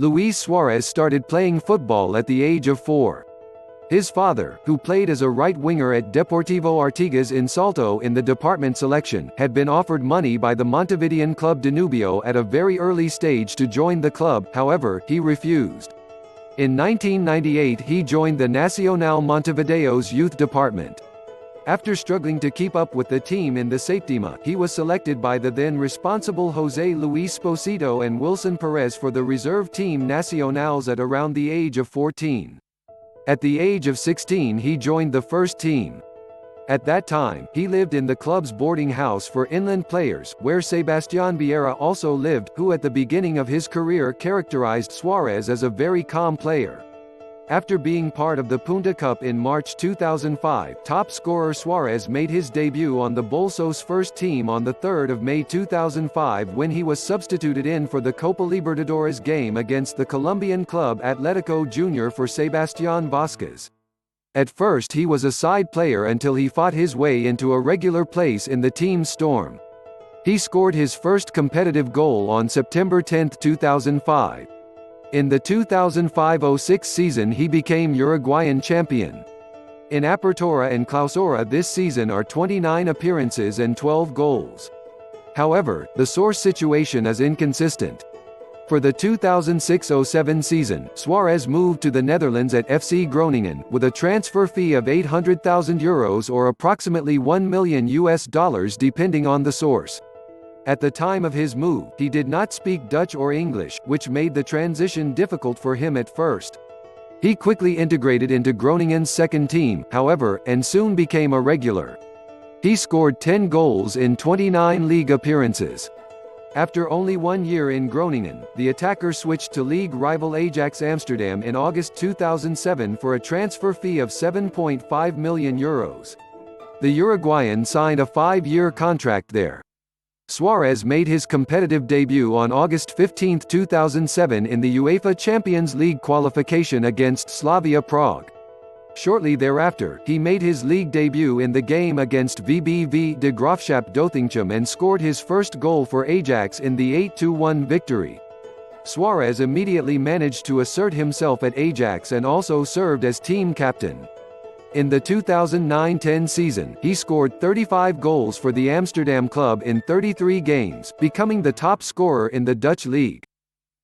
Luis Suarez started playing football at the age of 4. His father, who played as a right winger at Deportivo Artigas in Salto in the department selection, had been offered money by the Montevidean club Danubio at a very early stage to join the club, however, he refused. In 1998 he joined the Nacional Montevideo's youth department. After struggling to keep up with the team in the Septima, he was selected by the then responsible José Luis Esposito and Wilson Perez for the reserve team Nacionals at around the age of 14. At the age of 16 he joined the first team. At that time, he lived in the club's boarding house for inland players, where Sebastián Vieira also lived, who at the beginning of his career characterized Suarez as a very calm player. After being part of the Punta Cup in March 2005, top scorer Suarez made his debut on the Bolso's first team on 3 May 2005 when he was substituted in for the Copa Libertadores game against the Colombian club Atlético Junior for Sebastián Vázquez. At first he was a side player until he fought his way into a regular place in the team's storm. He scored his first competitive goal on September 10, 2005. In the 2005-06 season he became Uruguayan champion. In Apertura and Clausura this season are 29 appearances and 12 goals. However, the source situation is inconsistent. For the 2006-07 season, Suarez moved to the Netherlands at FC Groningen, with a transfer fee of €800,000 or approximately $1 million depending on the source. At the time of his move, he did not speak Dutch or English, which made the transition difficult for him at first. He quickly integrated into Groningen's second team, however, and soon became a regular. He scored 10 goals in 29 league appearances. After only 1 year in Groningen, the attacker switched to league rival Ajax Amsterdam in August 2007 for a transfer fee of €7.5 million. The Uruguayan signed a 5-year contract there. Suarez made his competitive debut on August 15, 2007 in the UEFA Champions League qualification against Slavia Prague. Shortly thereafter, he made his league debut in the game against VBV de Graafschap Doetinchem and scored his first goal for Ajax in the 8-1 victory. Suarez immediately managed to assert himself at Ajax and also served as team captain. In the 2009-10 season, he scored 35 goals for the Amsterdam club in 33 games, becoming the top scorer in the Dutch league.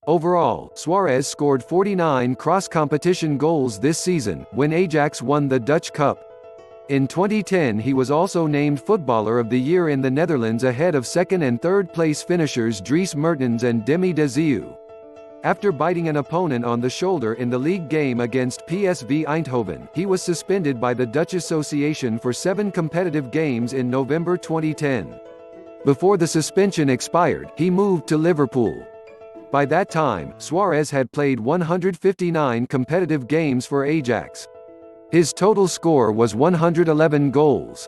Overall, Suarez scored 49 cross-competition goals this season, when Ajax won the Dutch Cup. In 2010 he was also named Footballer of the Year in the Netherlands ahead of second and third place finishers Dries Mertens and Demi de Zeeuw. After biting an opponent on the shoulder in the league game against PSV Eindhoven, he was suspended by the Dutch Association for 7 competitive games in November 2010. Before the suspension expired, he moved to Liverpool. By that time, Suarez had played 159 competitive games for Ajax. His total score was 111 goals.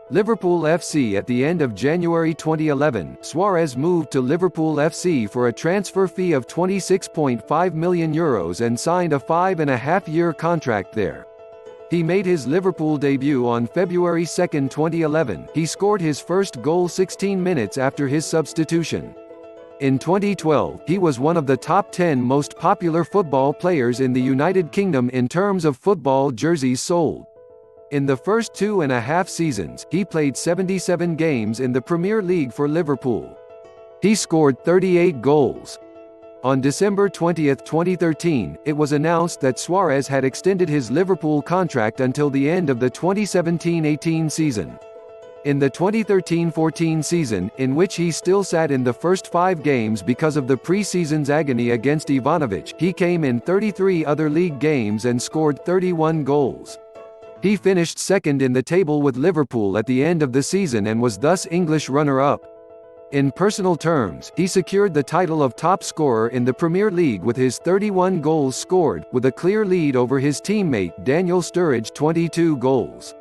Liverpool FC. At the end of January 2011, Suarez moved to Liverpool FC for a transfer fee of €26.5 million and signed a 5.5-year contract there. He made his Liverpool debut on February 2, 2011. He scored his first goal 16 minutes after his substitution. In 2012, he was one of the top 10 most popular football players in the United Kingdom in terms of football jerseys sold. In the first 2.5 seasons, he played 77 games in the Premier League for Liverpool. He scored 38 goals. On December 20, 2013, it was announced that Suarez had extended his Liverpool contract until the end of the 2017-18 season. In the 2013-14 season, in which he still sat in the first 5 games because of the pre-season's agony against Ivanovic, he came in 33 other league games and scored 31 goals. He finished second in the table with Liverpool at the end of the season and was thus English runner-up. In personal terms, he secured the title of top scorer in the Premier League with his 31 goals scored, with a clear lead over his teammate Daniel Sturridge's 22 goals.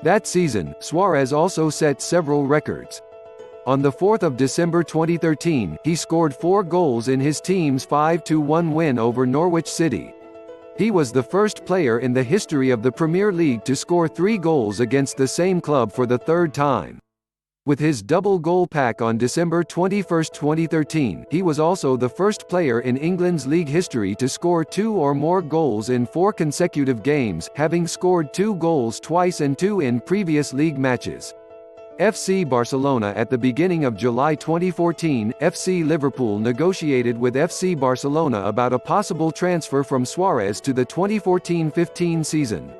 That season, Suarez also set several records. On 4 December 2013, he scored 4 goals in his team's 5-1 win over Norwich City. He was the first player in the history of the Premier League to score 3 goals against the same club for the third time. With his double-goal pack on December 21, 2013, he was also the first player in England's league history to score 2 or more goals in 4 consecutive games, having scored 2 goals twice and 2 in previous league matches. FC Barcelona. At the beginning of July 2014, FC Liverpool negotiated with FC Barcelona about a possible transfer from Suarez to the 2014-15 season.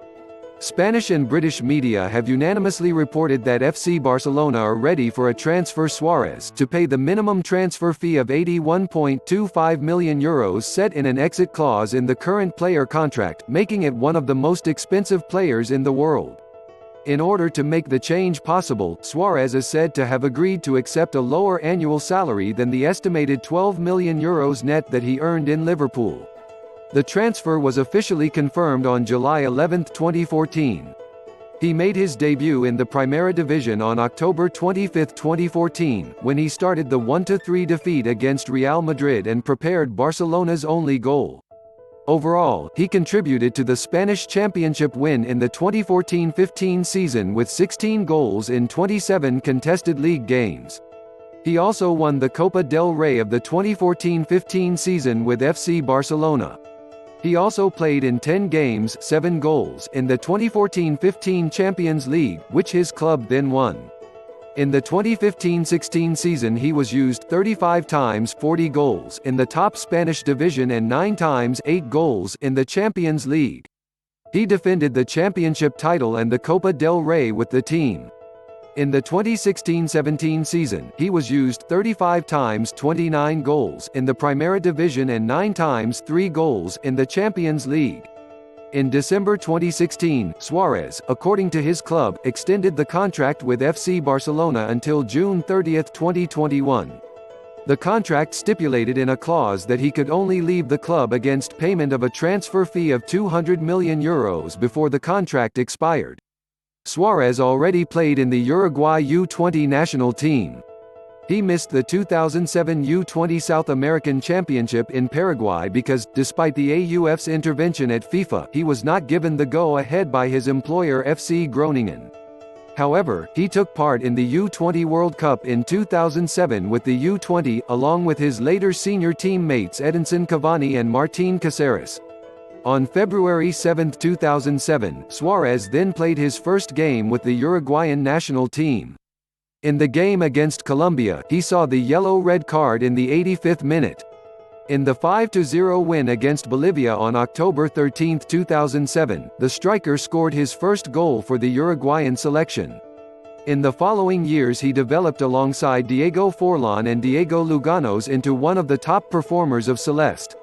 Spanish and British media have unanimously reported that FC Barcelona are ready for a transfer Suarez to pay the minimum transfer fee of €81.25 million set in an exit clause in the current player contract, making it one of the most expensive players in the world. In order to make the change possible, Suarez is said to have agreed to accept a lower annual salary than the estimated €12 million net that he earned in Liverpool. The transfer was officially confirmed on July 11, 2014. He made his debut in the Primera Division on October 25, 2014, when he started the 1-3 defeat against Real Madrid and prepared Barcelona's only goal. Overall, he contributed to the Spanish championship win in the 2014-15 season with 16 goals in 27 contested league games. He also won the Copa del Rey of the 2014-15 season with FC Barcelona. He also played in 10 games, 7 goals, in the 2014-15 Champions League, which his club then won. In the 2015-16 season he was used 35 times 40 goals in the top Spanish division and 9 times 8 goals in the Champions League. He defended the championship title and the Copa del Rey with the team. In the 2016-17 season, he was used 35 times 29 goals in the Primera Division and 9 times 3 goals in the Champions League. In December 2016, Suarez, according to his club, extended the contract with FC Barcelona until June 30, 2021. The contract stipulated in a clause that he could only leave the club against payment of a transfer fee of €200 million before the contract expired. Suarez already played in the Uruguay U20 national team. He missed the 2007 U20 South American Championship in Paraguay because, despite the AUF's intervention at FIFA, he was not given the go-ahead by his employer FC Groningen. However, he took part in the U20 World Cup in 2007 with the U20, along with his later senior teammates Edinson Cavani and Martín Cáceres. On February 7, 2007, Suarez then played his first game with the Uruguayan national team. In the game against Colombia, he saw the yellow-red card in the 85th minute. In the 5-0 win against Bolivia on October 13, 2007, the striker scored his first goal for the Uruguayan selection. In the following years he developed alongside Diego Forlán and Diego Luganos into one of the top performers of Celeste.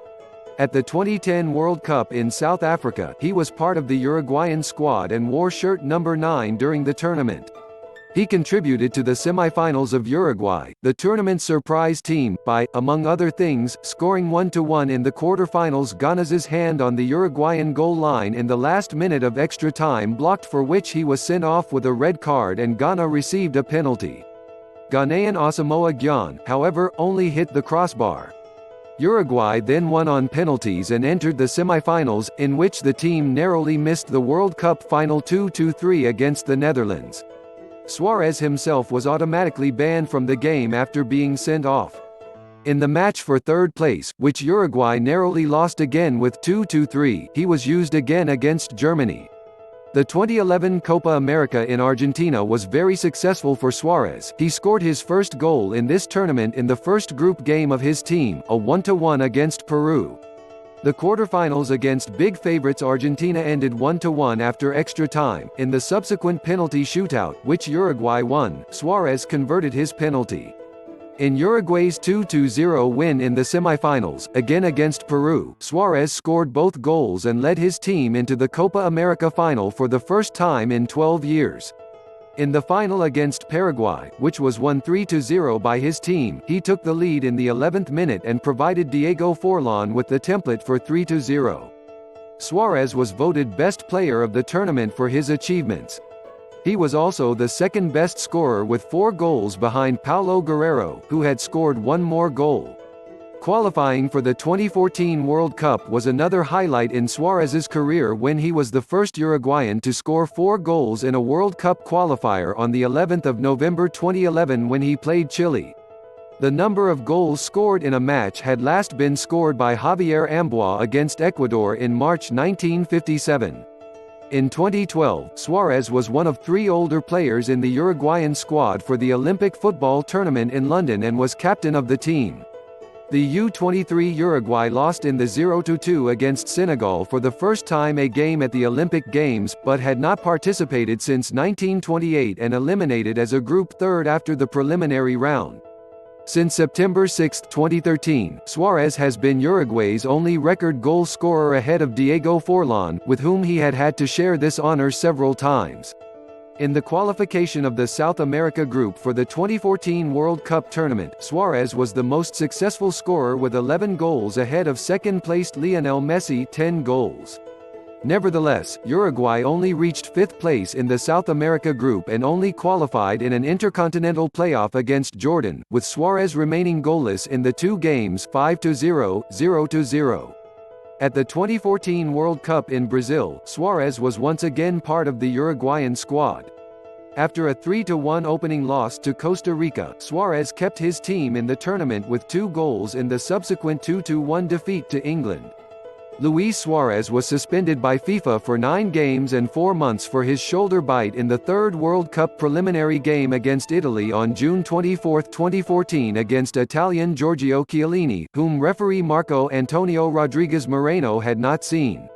At the 2010 World Cup in South Africa, he was part of the Uruguayan squad and wore shirt number 9 during the tournament. He contributed to the semi-finals of Uruguay, the tournament's surprise team, by, among other things, scoring 1-1 in the quarter-finals. Ganas's hand on the Uruguayan goal line in the last minute of extra time blocked, for which he was sent off with a red card and Ghana received a penalty. Ghanaian Asamoah Gyan, however, only hit the crossbar. Uruguay then won on penalties and entered the semi-finals, in which the team narrowly missed the World Cup final 2-3 against the Netherlands. Suarez himself was automatically banned from the game after being sent off. In the match for third place, which Uruguay narrowly lost again with 2-3, he was used again against Germany. The 2011 Copa America in Argentina was very successful for Suarez. He scored his first goal in this tournament in the first group game of his team, a 1-1 against Peru. The quarterfinals against big favorites Argentina ended 1-1 after extra time. In the subsequent penalty shootout, which Uruguay won, Suarez converted his penalty. In Uruguay's 2-0 win in the semi-finals, again against Peru, Suarez scored both goals and led his team into the Copa America final for the first time in 12 years. In the final against Paraguay, which was won 3-0 by his team, he took the lead in the 11th minute and provided Diego Forlán with the template for 3-0. Suarez was voted best player of the tournament for his achievements. He was also the second-best scorer with 4 goals behind Paulo Guerrero, who had scored 1 more goal. Qualifying for the 2014 World Cup was another highlight in Suarez's career when he was the first Uruguayan to score 4 goals in a World Cup qualifier on the 11th of November 2011 when he played Chile. The number of goals scored in a match had last been scored by Javier Amboa against Ecuador in March 1957. In 2012, Suarez was one of 3 older players in the Uruguayan squad for the Olympic football tournament in London and was captain of the team. The U-23 Uruguay lost in the 0-2 against Senegal for the first time a game at the Olympic Games, but had not participated since 1928 and eliminated as a group third after the preliminary round. Since September 6, 2013, Suarez has been Uruguay's only record goal scorer ahead of Diego Forlán, with whom he had to share this honor several times. In the qualification of the South America group for the 2014 World Cup tournament, Suarez was the most successful scorer with 11 goals ahead of second-placed Lionel Messi 10 goals. Nevertheless, Uruguay only reached 5th place in the South America group and only qualified in an intercontinental playoff against Jordan, with Suarez remaining goalless in the 2 games 5-0, 0-0. At the 2014 World Cup in Brazil, Suarez was once again part of the Uruguayan squad. After a 3-1 opening loss to Costa Rica, Suarez kept his team in the tournament with 2 goals in the subsequent 2-1 defeat to England. Luis Suarez was suspended by FIFA for 9 games and 4 months for his shoulder bite in the 3rd World Cup preliminary game against Italy on June 24, 2014 against Italian Giorgio Chiellini, whom referee Marco Antonio Rodriguez Moreno had not seen.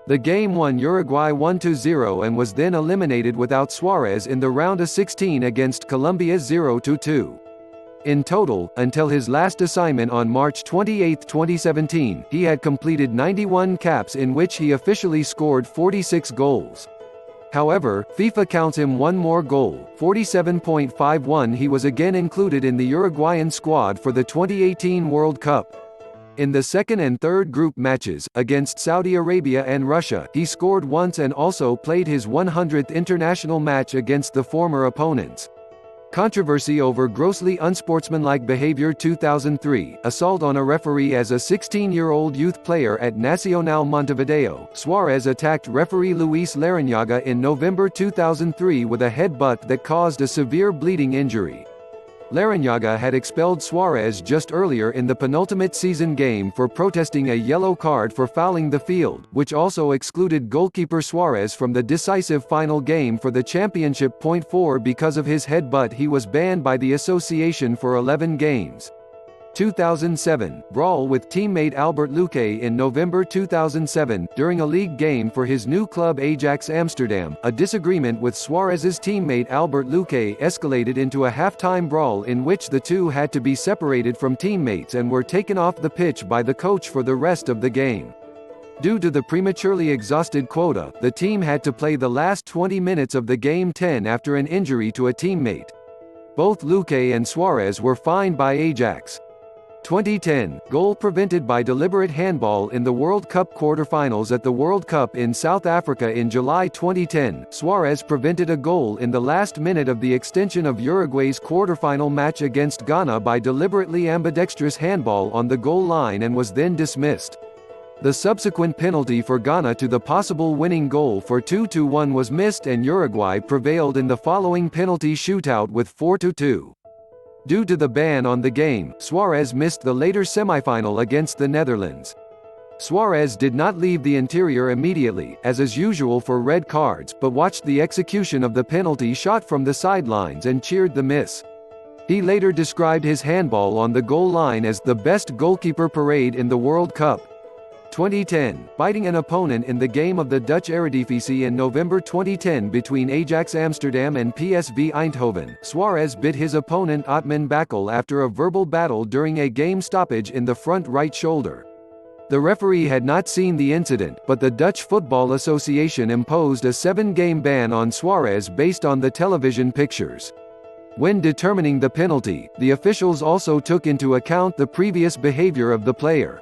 The game won Uruguay 1-0 and was then eliminated without Suarez in the round of 16 against Colombia 0-2. In total, until his last assignment on March 28, 2017, he had completed 91 caps in which he officially scored 46 goals. However, FIFA counts him one more goal, 47.51. He was again included in the Uruguayan squad for the 2018 World Cup. In the second and third group matches, against Saudi Arabia and Russia, he scored once and also played his 100th international match against the former opponents. Controversy over grossly unsportsmanlike behavior 2003, assault on a referee as a 16-year-old youth player at Nacional Montevideo. Suarez attacked referee Luis Larrañaga in November 2003 with a headbutt that caused a severe bleeding injury. Larrañaga had expelled Suarez just earlier in the penultimate season game for protesting a yellow card for fouling the field, which also excluded goalkeeper Suarez from the decisive final game for the championship. 4 Because of his headbutt, he was banned by the association for 11 games. 2007, brawl with teammate Albert Luque in November 2007, during a league game for his new club Ajax Amsterdam. A disagreement with Suarez's teammate Albert Luque escalated into a halftime brawl in which the two had to be separated from teammates and were taken off the pitch by the coach for the rest of the game. Due to the prematurely exhausted quota, the team had to play the last 20 minutes of the game 10 after an injury to a teammate. Both Luque and Suarez were fined by Ajax. 2010, goal prevented by deliberate handball in the World Cup quarter-finals at the World Cup in South Africa in July 2010. Suarez prevented a goal in the last minute of the extension of Uruguay's quarter-final match against Ghana by deliberately ambidextrous handball on the goal line and was then dismissed. The subsequent penalty for Ghana to the possible winning goal for 2-1 was missed and Uruguay prevailed in the following penalty shootout with 4-2. Due to the ban on the game, Suarez missed the later semifinal against the Netherlands. Suarez did not leave the interior immediately, as is usual for red cards, but watched the execution of the penalty shot from the sidelines and cheered the miss. He later described his handball on the goal line as the best goalkeeper parade in the World Cup. 2010, biting an opponent in the game of the Dutch Eredivisie in November 2010 between Ajax Amsterdam and PSV Eindhoven, Suarez bit his opponent Otman Bakal after a verbal battle during a game stoppage in the front right shoulder. The referee had not seen the incident, but the Dutch Football Association imposed a 7-game ban on Suarez based on the television pictures. When determining the penalty, the officials also took into account the previous behavior of the player.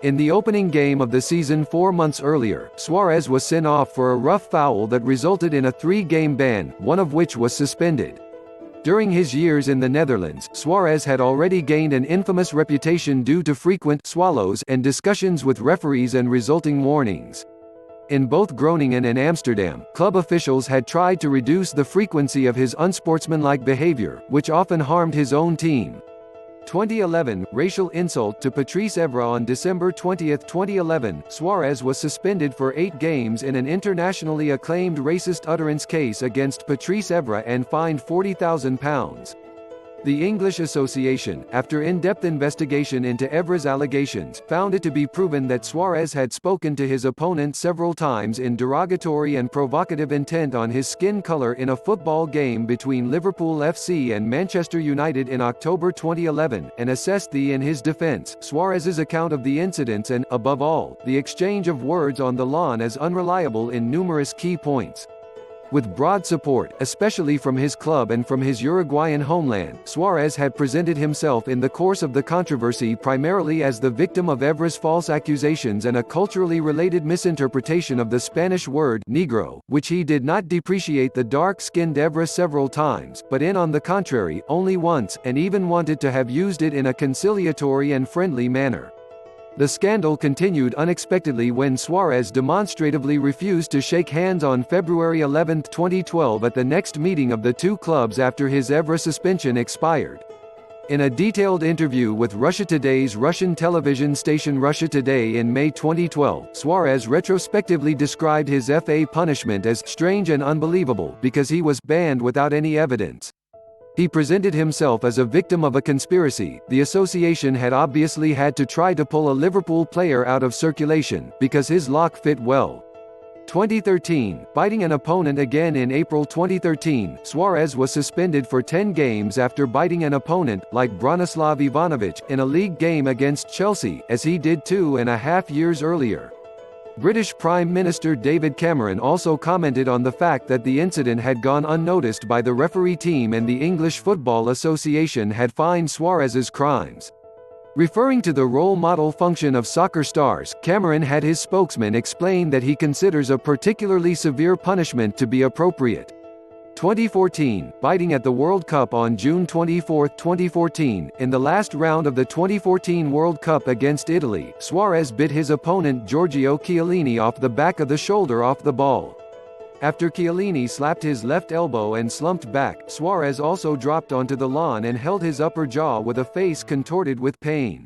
In the opening game of the season 4 months earlier, Suarez was sent off for a rough foul that resulted in a 3-game ban, one of which was suspended. During his years in the Netherlands, Suarez had already gained an infamous reputation due to frequent swallows and discussions with referees and resulting warnings. In both Groningen and Amsterdam, club officials had tried to reduce the frequency of his unsportsmanlike behavior, which often harmed his own team. 2011 racial insult to Patrice Evra. On December 20, 2011, Suarez was suspended for 8 games in an internationally acclaimed racist utterance case against Patrice Evra and fined £40,000. The English Association, after in-depth investigation into Evra's allegations, found it to be proven that Suarez had spoken to his opponent several times in derogatory and provocative intent on his skin color in a football game between Liverpool FC and Manchester United in October 2011, and assessed in his defense, Suarez's account of the incidents and, above all, the exchange of words on the lawn as unreliable in numerous key points. With broad support, especially from his club and from his Uruguayan homeland, Suarez had presented himself in the course of the controversy primarily as the victim of Evra's false accusations and a culturally related misinterpretation of the Spanish word negro, which he did not depreciate the dark-skinned Evra several times, but on the contrary, only once, and even wanted to have used it in a conciliatory and friendly manner. The scandal continued unexpectedly when Suarez demonstratively refused to shake hands on February 11, 2012 at the next meeting of the two clubs after his Evra suspension expired. In a detailed interview with Russia Today's Russian television station Russia Today in May 2012, Suarez retrospectively described his FA punishment as strange and unbelievable because he was banned without any evidence. He presented himself as a victim of a conspiracy. The association had obviously had to try to pull a Liverpool player out of circulation, because his lock fit well. 2013, biting an opponent again. In April 2013, Suarez was suspended for 10 games after biting an opponent, like Branislav Ivanovic, in a league game against Chelsea, as he did 2.5 years earlier. British Prime Minister David Cameron also commented on the fact that the incident had gone unnoticed by the referee team and the English Football Association had fined Suarez's crimes. Referring to the role model function of soccer stars, Cameron had his spokesman explain that he considers a particularly severe punishment to be appropriate. 2014, biting at the World Cup. On June 24, 2014, in the last round of the 2014 World Cup against Italy, Suarez bit his opponent Giorgio Chiellini off the back of the shoulder off the ball. After Chiellini slapped his left elbow and slumped back, Suarez also dropped onto the lawn and held his upper jaw with a face contorted with pain.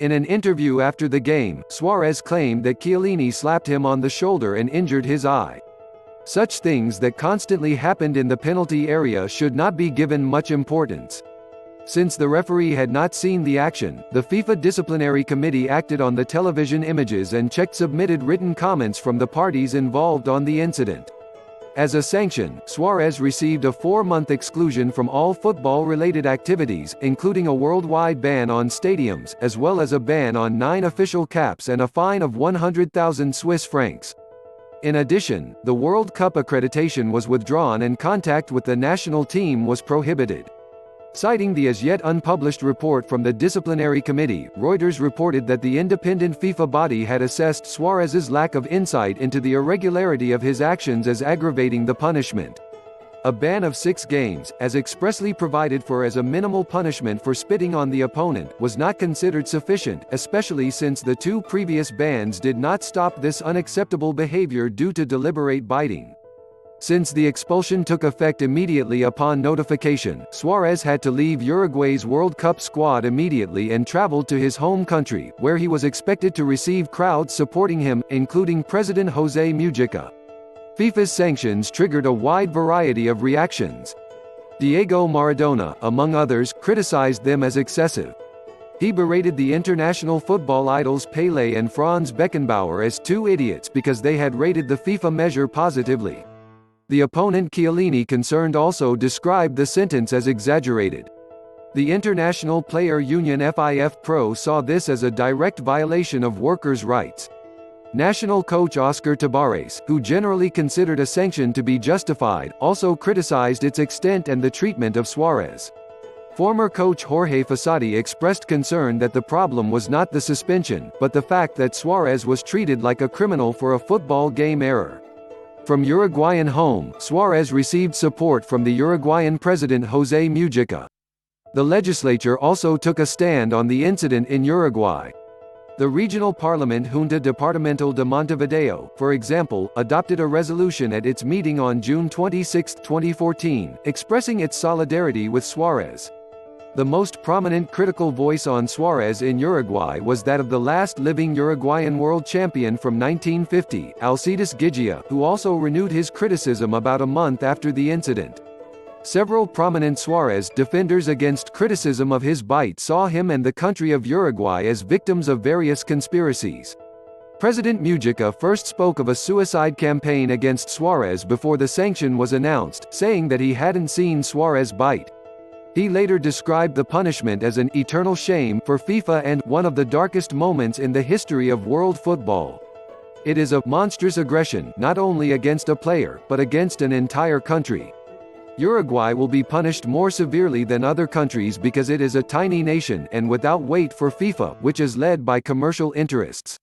In an interview after the game, Suarez claimed that Chiellini slapped him on the shoulder and injured his eye. Such things that constantly happened in the penalty area should not be given much importance. Since the referee had not seen the action, the FIFA disciplinary committee acted on the television images and checked submitted written comments from the parties involved on the incident. As a sanction, Suarez received a 4-month exclusion from all football-related activities, including a worldwide ban on stadiums, as well as a ban on 9 official caps and a fine of 100,000 Swiss francs. In addition, the World Cup accreditation was withdrawn and contact with the national team was prohibited. Citing the as yet unpublished report from the disciplinary committee, Reuters reported that the independent FIFA body had assessed Suarez's lack of insight into the irregularity of his actions as aggravating the punishment. A ban of 6 games, as expressly provided for as a minimal punishment for spitting on the opponent, was not considered sufficient, especially since the 2 previous bans did not stop this unacceptable behavior due to deliberate biting. Since the expulsion took effect immediately upon notification, Suarez had to leave Uruguay's World Cup squad immediately and traveled to his home country, where he was expected to receive crowds supporting him, including President José Mujica. FIFA's sanctions triggered a wide variety of reactions. Diego Maradona, among others, criticized them as excessive. He berated the international football idols Pelé and Franz Beckenbauer as 2 idiots because they had rated the FIFA measure positively. The opponent Chiellini concerned also described the sentence as exaggerated. The International Player Union FIF Pro saw this as a direct violation of workers' rights. National coach Oscar Tabarez, who generally considered a sanction to be justified, also criticized its extent and the treatment of Suarez. Former coach Jorge Fossati expressed concern that the problem was not the suspension, but the fact that Suarez was treated like a criminal for a football game error. From Uruguayan home, Suarez received support from the Uruguayan president José Mujica. The legislature also took a stand on the incident in Uruguay. The regional parliament Junta Departamental de Montevideo, for example, adopted a resolution at its meeting on June 26, 2014, expressing its solidarity with Suarez. The most prominent critical voice on Suarez in Uruguay was that of the last living Uruguayan world champion from 1950, Alcides Gigia, who also renewed his criticism about a month after the incident. Several prominent Suarez defenders against criticism of his bite saw him and the country of Uruguay as victims of various conspiracies. President Mujica first spoke of a suicide campaign against Suarez before the sanction was announced, saying that he hadn't seen Suarez bite. He later described the punishment as an eternal shame for FIFA and one of the darkest moments in the history of world football. It is a monstrous aggression not only against a player, but against an entire country. Uruguay will be punished more severely than other countries because it is a tiny nation and without weight for FIFA, which is led by commercial interests.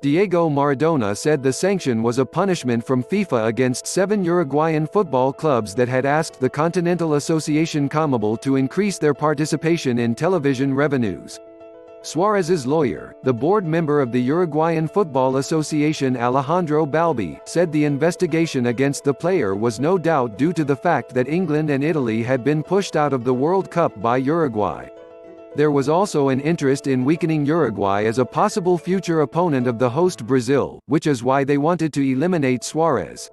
Diego Maradona said the sanction was a punishment from FIFA against 7 Uruguayan football clubs that had asked the Continental Association CONMEBOL to increase their participation in television revenues. Suarez's lawyer, the board member of the Uruguayan Football Association Alejandro Balbi, said the investigation against the player was no doubt due to the fact that England and Italy had been pushed out of the World Cup by Uruguay. There was also an interest in weakening Uruguay as a possible future opponent of the host Brazil, which is why they wanted to eliminate Suarez.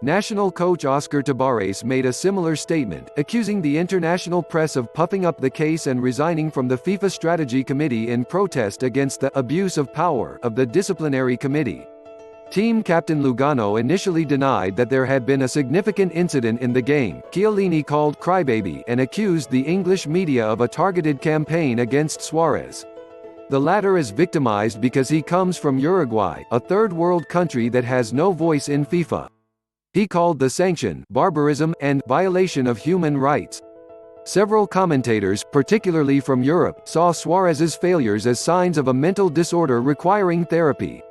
National coach Oscar Tabarez made a similar statement, accusing the international press of puffing up the case and resigning from the FIFA Strategy Committee in protest against the abuse of power of the disciplinary committee. Team captain Lugano initially denied that there had been a significant incident in the game. Chiellini called crybaby and accused the English media of a targeted campaign against Suarez. The latter is victimized because he comes from Uruguay, a third world country that has no voice in FIFA. He called the sanction barbarism and violation of human rights. Several commentators, particularly from Europe, saw Suarez's failures as signs of a mental disorder requiring therapy.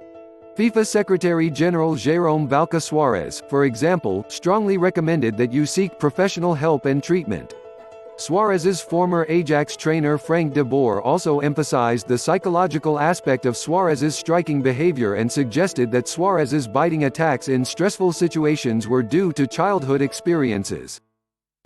FIFA Secretary-General Jérôme Valka Suarez, for example, strongly recommended that you seek professional help and treatment. Suarez's former Ajax trainer Frank de Boer also emphasized the psychological aspect of Suarez's striking behavior and suggested that Suarez's biting attacks in stressful situations were due to childhood experiences.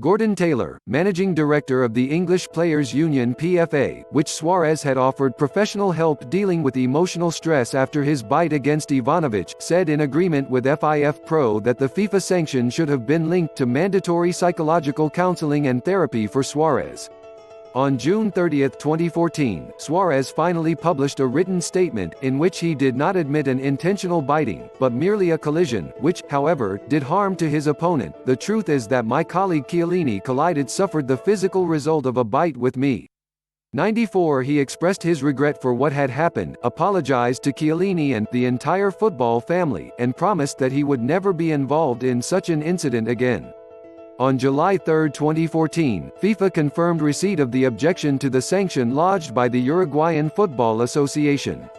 Gordon Taylor, managing director of the English Players Union PFA, which Suarez had offered professional help dealing with emotional stress after his bite against Ivanovic, said in agreement with FIF Pro that the FIFA sanction should have been linked to mandatory psychological counseling and therapy for Suarez. On June 30, 2014, Suarez finally published a written statement, in which he did not admit an intentional biting, but merely a collision, which, however, did harm to his opponent. The truth is that my colleague Chiellini collided suffered the physical result of a bite with me. 94 He expressed his regret for what had happened, apologized to Chiellini and the entire football family, and promised that he would never be involved in such an incident again. On July 3, 2014, FIFA confirmed receipt of the objection to the sanction lodged by the Uruguayan Football Association.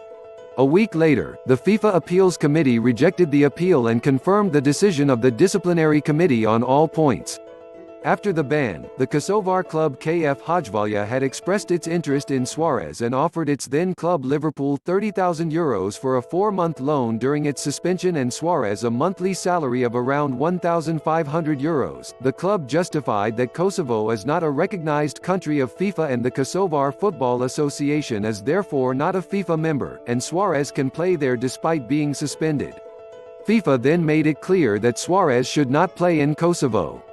A week later, the FIFA Appeals Committee rejected the appeal and confirmed the decision of the disciplinary committee on all points. After the ban, the Kosovar club KF Hajvalja had expressed its interest in Suarez and offered its then club Liverpool €30,000 for a 4-month loan during its suspension and Suarez a monthly salary of around €1,500. The club justified that Kosovo is not a recognized country of FIFA and the Kosovar Football Association is therefore not a FIFA member, and Suarez can play there despite being suspended. FIFA then made it clear that Suarez should not play in Kosovo.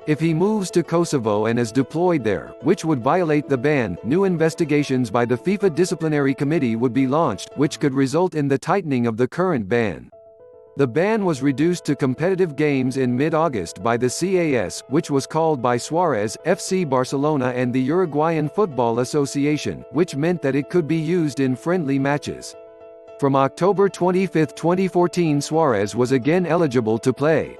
If he moves to Kosovo and is deployed there, which would violate the ban, new investigations by the FIFA Disciplinary Committee would be launched, which could result in the tightening of the current ban. The ban was reduced to competitive games in mid-August by the CAS, which was called by Suarez, FC Barcelona and the Uruguayan Football Association, which meant that it could be used in friendly matches. From October 25, 2014 Suarez was again eligible to play.